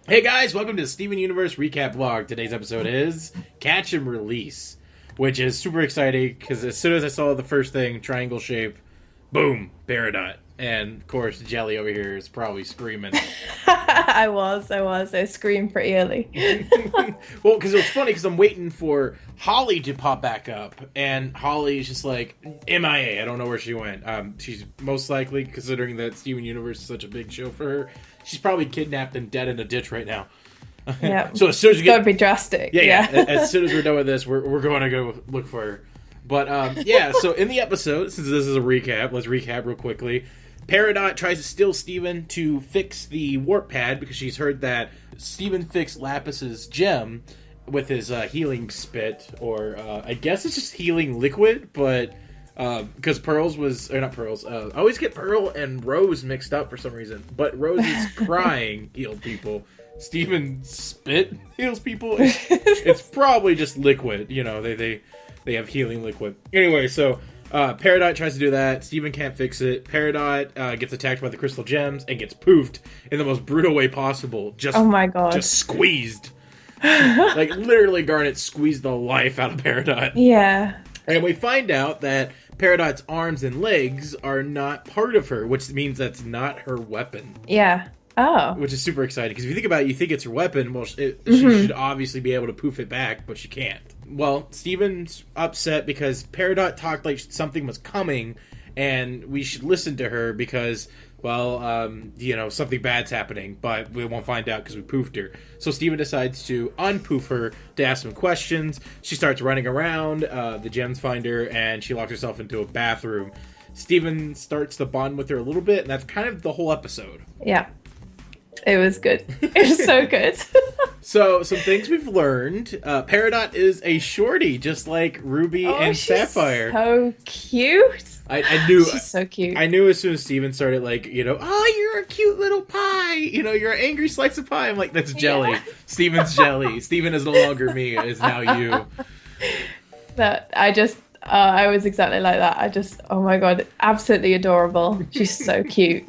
Hey guys, welcome to the Steven Universe Recap Vlog. Today's episode is Catch and Release, which is super exciting because as soon as I saw the first thing, triangle shape, boom, Peridot. And of course, Jelly over here is probably screaming. I was. I screamed pretty early. Well, because it was funny because I'm waiting for Holly to pop back up, and Holly is just like MIA. I don't know where she went. She's most likely, considering that Steven Universe is such a big show for her, she's probably kidnapped and dead in a ditch right now. Yeah. So as soon as we get, gotta be drastic. Yeah. As soon as we're done with this, we're going to go look for her. But yeah. So in the episode, since this is a recap, let's recap real quickly. Peridot tries to steal Steven to fix the warp pad because she's heard that Steven fixed Lapis's gem with his healing spit, or I guess it's just healing liquid, but because Pearl's was, or not Pearl's, I always get Pearl and Rose mixed up for some reason, but Rose's crying healed people. Steven's spit heals people. It's probably just liquid, you know, they have healing liquid. Anyway, so Peridot tries to do that. Steven can't fix it. Peridot gets attacked by the Cyrstal Gems and gets poofed in the most brutal way possible. Just, oh my god. Just squeezed. Like, literally, Garnet squeezed the life out of Peridot. Yeah. And we find out that Peridot's arms and legs are not part of her, which means that's not her weapon. Yeah. Oh. Which is super exciting, because if you think about it, you think it's her weapon. Well, she should obviously be able to poof it back, but she can't. Well, Steven's upset because Peridot talked like something was coming, and we should listen to her because, well, you know, something bad's happening, but we won't find out because we poofed her. So Steven decides to unpoof her to ask some questions. She starts running around, the gems find her, and she locks herself into a bathroom. Steven starts to bond with her a little bit, and that's kind of the whole episode. Yeah. It was good. It was so good. So, some things we've learned. Peridot is a shorty, just like Ruby and Sapphire. So cute. I knew. She's so cute. I knew as soon as Steven started, like, you know, oh, you're a cute little pie. You know, you're an angry slice of pie. I'm like, that's Jelly. Yeah. Steven's Jelly. Steven is no longer me. It's now you. I was exactly like that. Oh my god, absolutely adorable. She's so cute.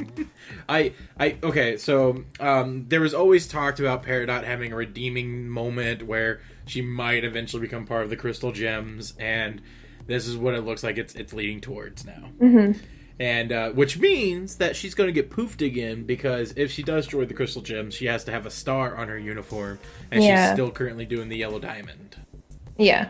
Okay, so there was always talked about Peridot having a redeeming moment where she might eventually become part of the Cyrstal Gems, and this is what it looks like it's leading towards now. Mm-hmm. And which means that she's going to get poofed again, because if she does destroy the Cyrstal Gems, she has to have a star on her uniform, and she's still currently doing the yellow diamond. Yeah.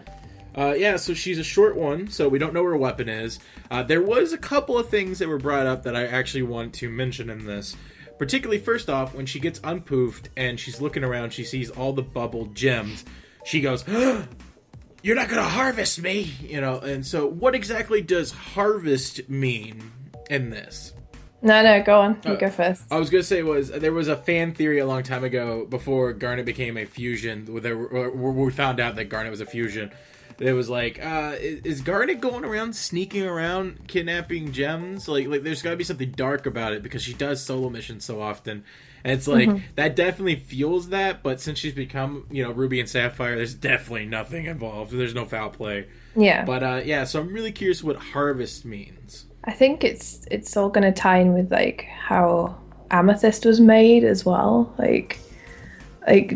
So she's a short one, so we don't know where her weapon is. There was a couple of things that were brought up that I actually want to mention in this. Particularly, first off, when she gets unpoofed and she's looking around, she sees all the bubbled gems. She goes, "You're not gonna harvest me!" You know, and so what exactly does harvest mean in this? No, go on. You go first. I was going to say there was a fan theory a long time ago, before Garnet became a fusion, where we found out that Garnet was a fusion. It was like, is Garnet going around sneaking around kidnapping gems? Like there's got to be something dark about it, because she does solo missions so often. And it's like, that definitely fuels that, but since she's become, you know, Ruby and Sapphire, there's definitely nothing involved. There's no foul play. Yeah. But, so I'm really curious what harvest means. I think it's all going to tie in with, like, how amethyst was made as well. Like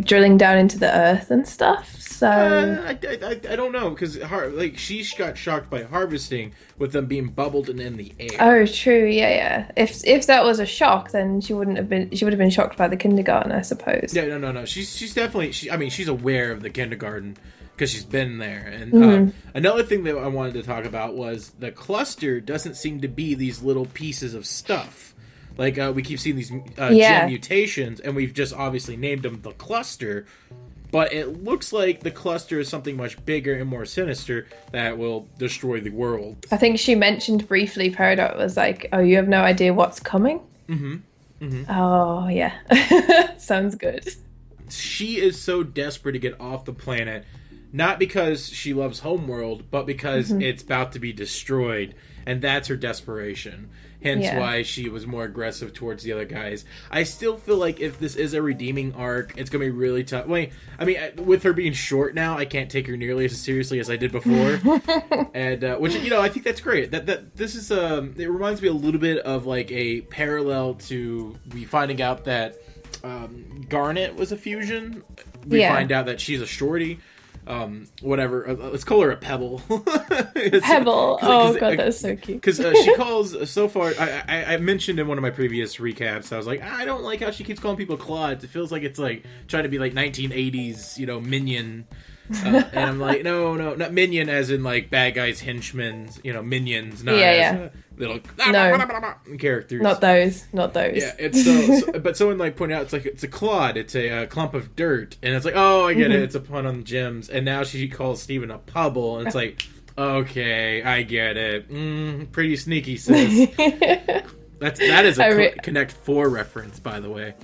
drilling down into the earth and stuff. So I don't know, because she got shocked by harvesting with them being bubbled and in the air. Oh, true. Yeah. If that was a shock, then she would have been shocked by the kindergarten, I suppose. Yeah, no. She's definitely. She's aware of the kindergarten because she's been there. And another thing that I wanted to talk about was the cluster doesn't seem to be these little pieces of stuff. Like, we keep seeing these gem mutations, and we've just obviously named them the cluster. But it looks like the cluster is something much bigger and more sinister that will destroy the world. I think she mentioned briefly, Peridot was like, oh, you have no idea what's coming? Oh, yeah. Sounds good. She is so desperate to get off the planet, not because she loves Homeworld, but because it's about to be destroyed. And that's her desperation. Hence why she was more aggressive towards the other guys. I still feel like if this is a redeeming arc, it's going to be really tough. Wait, I mean, with her being short now, I can't take her nearly as seriously as I did before. And which, you know, I think that's great. That this is it reminds me a little bit of like a parallel to we finding out that Garnet was a fusion. We find out that she's a shorty. Whatever. Let's call her a Pebble. Pebble. Oh god, that's so cute. Because she calls so far. I mentioned in one of my previous recaps. I was like, I don't like how she keeps calling people clods. It feels like it's like trying to be like 1980s, minion. And I'm like, no, not minion as in like bad guys, henchmen, minions, not as little characters. Not those. Yeah, it's so but someone like pointed out it's a clod, it's a clump of dirt, and it's like, oh, I get it, it's a pun on gems, and now she calls Steven a pubble, and it's like, okay, I get it, pretty sneaky, sis. that is a Connect 4 reference, by the way.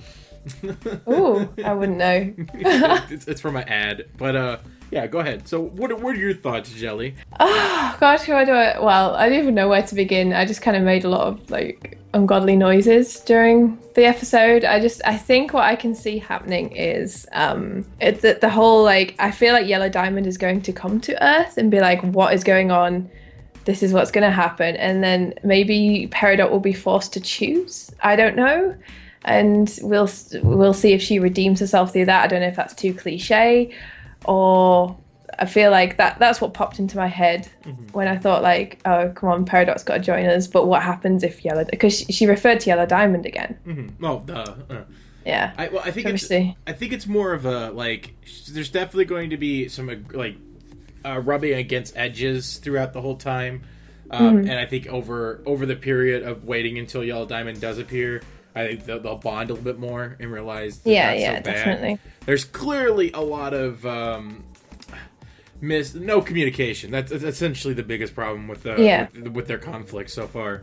Ooh, I wouldn't know. it's from an ad, but yeah, go ahead. So, what are your thoughts, Jelly? Oh gosh, how do I? Well, I don't even know where to begin. I just kind of made a lot of like ungodly noises during the episode. I think what I can see happening is it's that the whole like I feel like Yellow Diamond is going to come to Earth and be like, what is going on? This is what's going to happen, and then maybe Peridot will be forced to choose. I don't know. And we'll see if she redeems herself through that. I don't know if that's too cliche, or I feel like that's what popped into my head when I thought like, oh come on, Peridot's got to join us. But what happens if because she referred to Yellow Diamond again? Oh, duh. Yeah. I think it's more of a like. There's definitely going to be some like rubbing against edges throughout the whole time, and I think over the period of waiting until Yellow Diamond does appear, I think they'll bond a little bit more and realize that that's so bad. Definitely. There's clearly a lot of no communication. That's essentially the biggest problem with their conflict so far.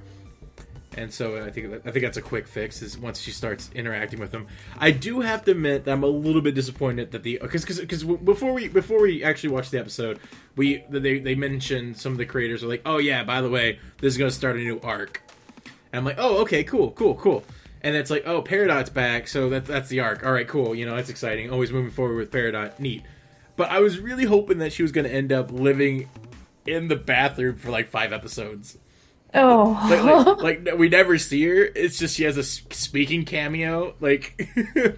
And so I think that's a quick fix is once she starts interacting with them. I do have to admit that I'm a little bit disappointed that because before we actually watched the episode, they mentioned some of the creators are like, oh yeah, by the way, this is going to start a new arc. And I'm like, oh okay, cool. And it's like, oh, Peridot's back, so that's the arc. All right, cool. That's exciting. Always moving forward with Peridot. Neat. But I was really hoping that she was going to end up living in the bathroom for like 5 episodes. Oh. Like we never see her. It's just she has a speaking cameo, like,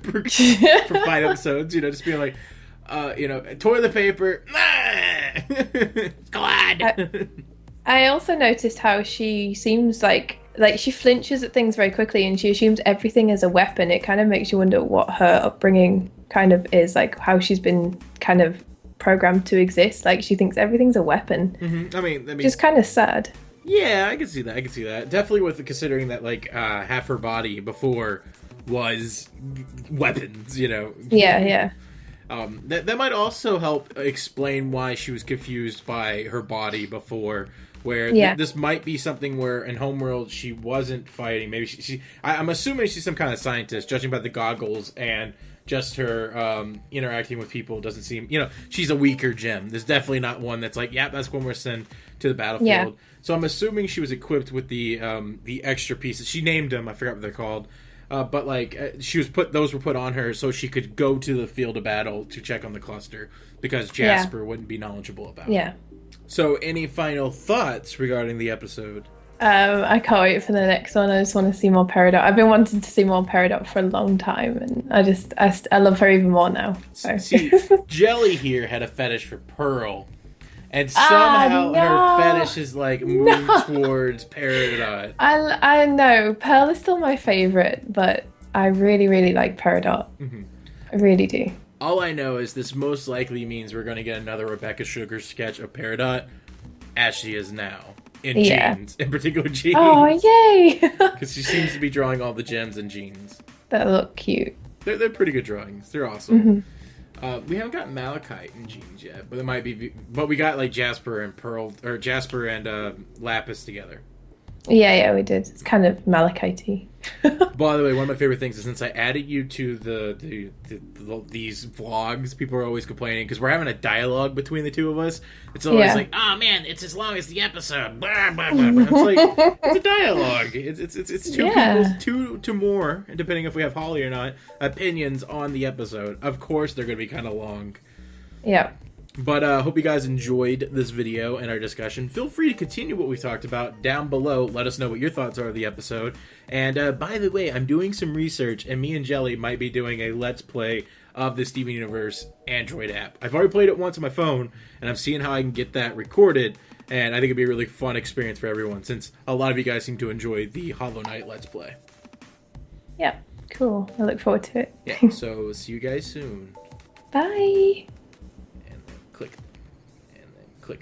for 5 episodes. Just being like, toilet paper. Squad. I also noticed how she seems like she flinches at things very quickly and she assumes everything is a weapon. It kind of makes you wonder what her upbringing kind of is, like how she's been kind of programmed to exist. Like she thinks everything's a weapon. Mm-hmm. I mean, just kind of sad. Yeah, I can see that. Definitely with considering that like half her body before was weapons, Yeah. That might also help explain why she was confused by her body before. Where this might be something where in Homeworld she wasn't fighting. Maybe I'm assuming she's some kind of scientist, judging by the goggles and just her interacting with people doesn't seem. She's a weaker gem. There's definitely not one that's like, yeah, that's when we're sent to the battlefield. Yeah. So I'm assuming she was equipped with the extra pieces. She named them. I forgot what they're called. But like those were put on her so she could go to the field of battle to check on the cluster because Jasper wouldn't be knowledgeable about it. Yeah. So, any final thoughts regarding the episode? I can't wait for the next one. I just want to see more Peridot. I've been wanting to see more Peridot for a long time, and I love her even more now. So. See, Jelly here had a fetish for Pearl, and somehow her fetish is like moved towards Peridot. I know Pearl is still my favorite, but I really, really like Peridot. Mm-hmm. I really do. All I know is this most likely means we're going to get another Rebecca Sugar sketch of Peridot as she is now. In jeans. In particular jeans. Oh, yay! Because she seems to be drawing all the gems in jeans. That look cute. They're pretty good drawings. They're awesome. Mm-hmm. We haven't got Malachite in jeans yet, but it might be. But we got like Jasper and Pearl, or Jasper and Lapis together. Yeah, we did. It's kind of Malachite-y. By the way, one of my favorite things is since I added you to these vlogs, people are always complaining because we're having a dialogue between the two of us. It's always like, "Oh man, it's as long as the episode." Blah, blah, blah. It's like it's a dialogue. It's two people's two more, depending if we have Holly or not, opinions on the episode. Of course, they're going to be kind of long. Yeah. But hope you guys enjoyed this video and our discussion. Feel free to continue what we talked about down below. Let us know what your thoughts are of the episode. And by the way, I'm doing some research, and me and Jelly might be doing a Let's Play of the Steven Universe Android app. I've already played it once on my phone, and I'm seeing how I can get that recorded. And I think it'd be a really fun experience for everyone, since a lot of you guys seem to enjoy the Hollow Knight Let's Play. Yeah, cool. I look forward to it. Yeah, so see you guys soon. Bye. And click.